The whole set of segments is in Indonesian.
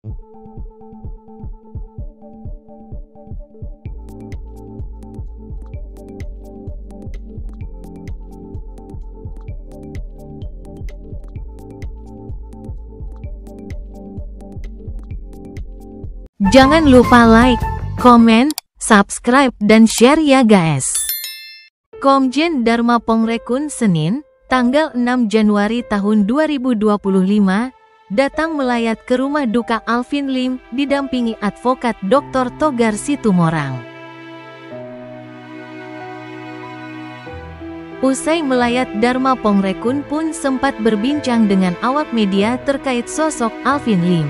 Jangan lupa like, komen, subscribe, dan share ya guys. Komjen Dharma Pongrekun Senin, tanggal 6 Januari tahun 2025, datang melayat ke rumah duka Alvin Lim didampingi advokat Dr. Togar Situmorang. Usai melayat, Dharma Pongrekun pun sempat berbincang dengan awak media terkait sosok Alvin Lim.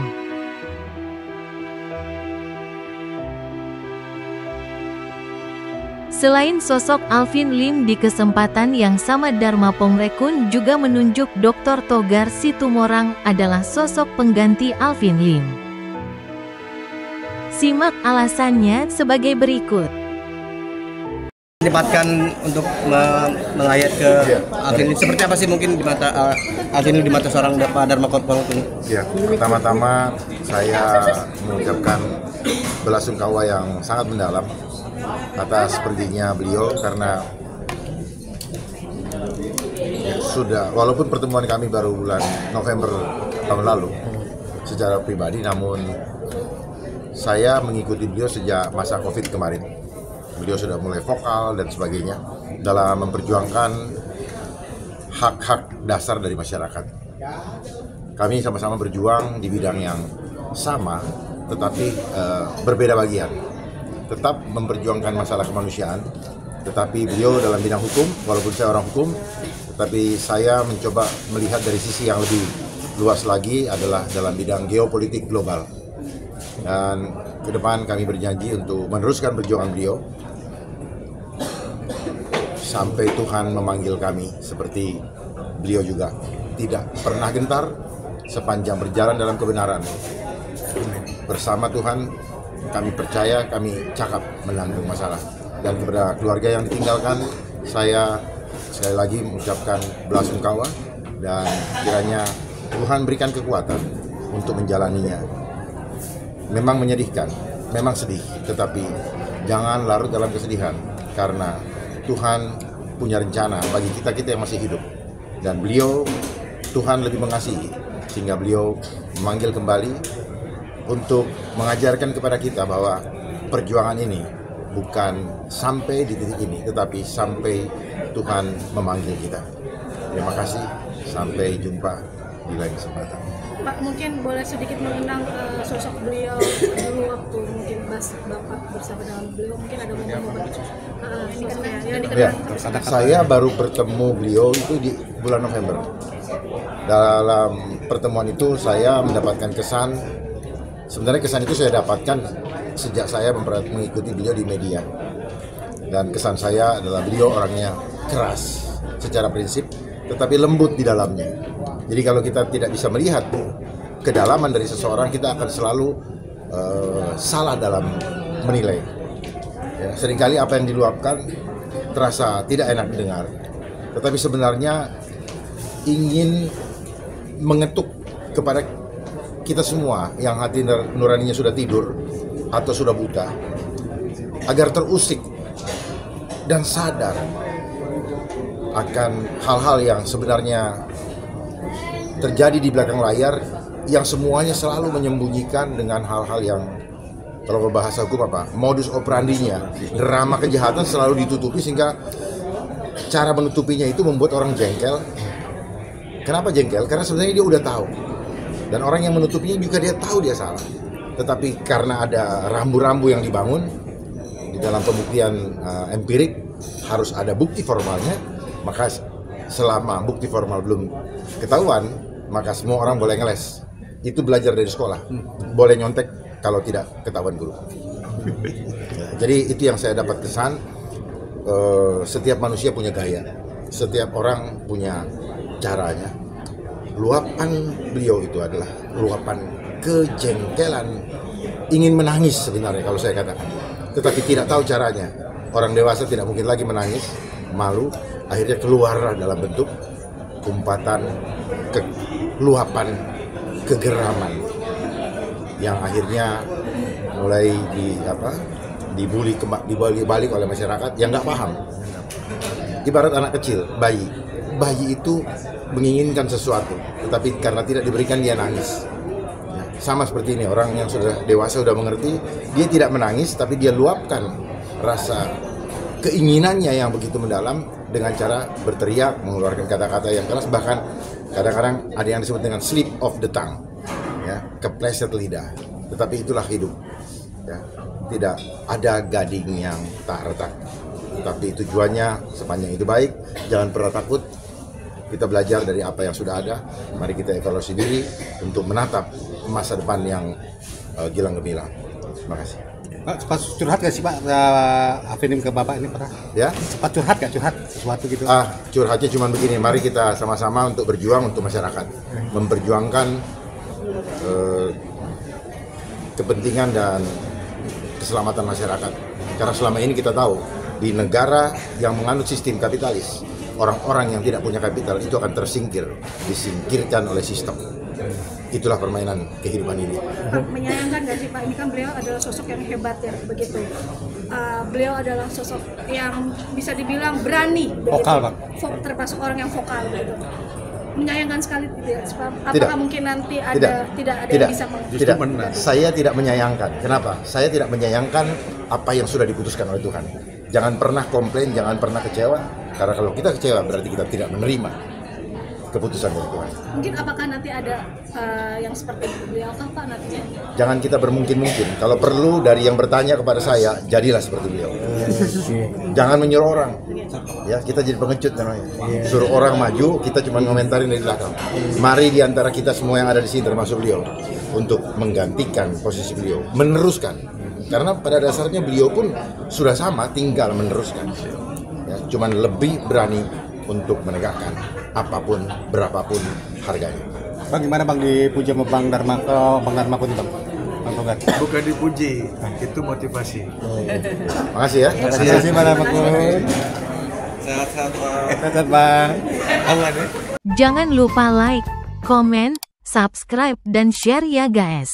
Selain sosok Alvin Lim, di kesempatan yang sama Dharma Pongrekun juga menunjuk Dr. Togar Situmorang adalah sosok pengganti Alvin Lim. Simak alasannya sebagai berikut. Dilibatkan untuk melayat ke Alvin Lim, seperti apa sih mungkin di mata Alvin Lim, di mata seorang Pak Dharma Pongrekun? Ya, pertama-tama saya mengucapkan belasungkawa yang sangat mendalam atas perginya beliau, karena ya, sudah, walaupun pertemuan kami baru bulan November tahun lalu secara pribadi, namun saya mengikuti beliau sejak masa COVID kemarin. Beliau sudah mulai vokal dan sebagainya dalam memperjuangkan hak-hak dasar dari masyarakat. Kami sama-sama berjuang di bidang yang sama, tetapi berbeda bagian. Tetap memperjuangkan masalah kemanusiaan, tetapi beliau dalam bidang hukum, walaupun saya orang hukum, tetapi saya mencoba melihat dari sisi yang lebih luas lagi, adalah dalam bidang geopolitik global. Dan ke depan kami berjanji untuk meneruskan perjuangan beliau sampai Tuhan memanggil kami, seperti beliau juga tidak pernah gentar sepanjang berjalan dalam kebenaran. Bersama Tuhan kami percaya, kami cakap menanggung masalah. Dan kepada keluarga yang ditinggalkan, saya sekali lagi mengucapkan belasungkawa, dan kiranya Tuhan berikan kekuatan untuk menjalaninya. Memang menyedihkan, memang sedih, tetapi jangan larut dalam kesedihan, karena Tuhan punya rencana bagi kita-kita yang masih hidup. Dan beliau, Tuhan lebih mengasihi, sehingga beliau memanggil kembali untuk mengajarkan kepada kita bahwa perjuangan ini bukan sampai di titik ini, tetapi sampai Tuhan memanggil kita. Terima kasih, sampai jumpa di lain kesempatan. Pak, mungkin boleh sedikit mengenang sosok beliau dulu waktu mungkin Bapak bersama dengan beliau, mungkin ada momen-momen sosoknya yang dikenal. Saya baru bertemu beliau itu di bulan November. Dalam pertemuan itu saya mendapatkan kesan. Sebenarnya kesan itu saya dapatkan sejak saya mengikuti beliau di media. Dan kesan saya adalah beliau orangnya keras secara prinsip, tetapi lembut di dalamnya. Jadi kalau kita tidak bisa melihat kedalaman dari seseorang, kita akan selalu salah dalam menilai. Ya, seringkali apa yang diluapkan terasa tidak enak didengar, tetapi sebenarnya ingin mengetuk kepada kita semua yang hati nuraninya sudah tidur atau sudah buta, agar terusik dan sadar akan hal-hal yang sebenarnya terjadi di belakang layar, yang semuanya selalu menyembunyikan dengan hal-hal yang, kalau berbahasa hukum apa, modus operandinya, drama kejahatan selalu ditutupi, sehingga cara menutupinya itu membuat orang jengkel. Kenapa jengkel? Karena sebenarnya dia udah tahu. Dan orang yang menutupinya juga dia tahu dia salah. Tetapi karena ada rambu-rambu yang dibangun di dalam pembuktian empirik, harus ada bukti formalnya. Maka selama bukti formal belum ketahuan, maka semua orang boleh ngeles. Itu belajar dari sekolah. Boleh nyontek kalau tidak ketahuan guru. Jadi itu yang saya dapat kesan. Setiap manusia punya gaya. Setiap orang punya caranya. Luapan beliau itu adalah luapan kejengkelan, ingin menangis sebenarnya kalau saya katakan, tetapi tidak tahu caranya. Orang dewasa tidak mungkin lagi menangis, malu, akhirnya keluar dalam bentuk umpatan, luapan kegeraman. yang akhirnya mulai dibully balik oleh masyarakat yang nggak paham. Ibarat anak kecil, bayi itu menginginkan sesuatu, tetapi karena tidak diberikan dia nangis. Sama seperti ini, orang yang sudah dewasa sudah mengerti, dia tidak menangis, tapi dia luapkan rasa keinginannya yang begitu mendalam dengan cara berteriak, mengeluarkan kata-kata yang keras, bahkan kadang-kadang ada yang disebut dengan slip of the tongue, ya, kepleset lidah. Tetapi itulah hidup, ya. Tidak ada gading yang tak retak, tapi tujuannya sepanjang itu baik. Jangan pernah takut. Kita belajar dari apa yang sudah ada. Mari kita evaluasi diri untuk menatap masa depan yang gilang gemilang. Terima kasih. Pak, sempat curhat gak sih Pak Afenim ke Bapak ini pernah? Ya? Sempat curhat sesuatu gitu? Curhatnya cuma begini. Mari kita sama-sama untuk berjuang untuk masyarakat, memperjuangkan kepentingan dan keselamatan masyarakat. Karena selama ini kita tahu di negara yang menganut sistem kapitalis, orang-orang yang tidak punya kapital itu akan disingkirkan oleh sistem. Itulah permainan kehidupan ini. Pak, menyayangkan nggak sih Pak, ini kan beliau adalah sosok yang hebat ya, begitu. Beliau adalah sosok yang bisa dibilang berani, vokal Pak. Termasuk orang yang vokal gitu. Menyayangkan sekali tidak? Apakah Tidak. Mungkin nanti tidak ada yang bisa tidak. Saya tidak menyayangkan. Kenapa? Saya tidak menyayangkan apa yang sudah diputuskan oleh Tuhan. Jangan pernah komplain, jangan pernah kecewa. Karena kalau kita kecewa berarti kita tidak menerima keputusan dari Tuhan. Mungkin apakah nanti ada yang seperti beliau kan Pak nantinya? Jangan kita bermungkin-mungkin. Kalau perlu dari yang bertanya kepada saya, jadilah seperti beliau. Jangan menyuruh orang. Ya, kita jadi pengecut namanya. Suruh orang maju, kita cuma ngomentarin dari belakang. Mari di antara kita semua yang ada di sini termasuk beliau untuk menggantikan posisi beliau, meneruskan. Karena pada dasarnya beliau pun sudah sama, tinggal meneruskan. Ya, cuman lebih berani untuk menegakkan apapun, berapapun harganya. Bang, gimana Bang dipuji sama Bang Dharma Kun Bang? Bang Togar. Bukan dipuji, itu motivasi. Makasih ya. Terima kasih Bang Dharma Kun. Sehat-sehat Pak. Sehat Bang. Aman ya. Jangan lupa like, komen, subscribe dan share ya guys.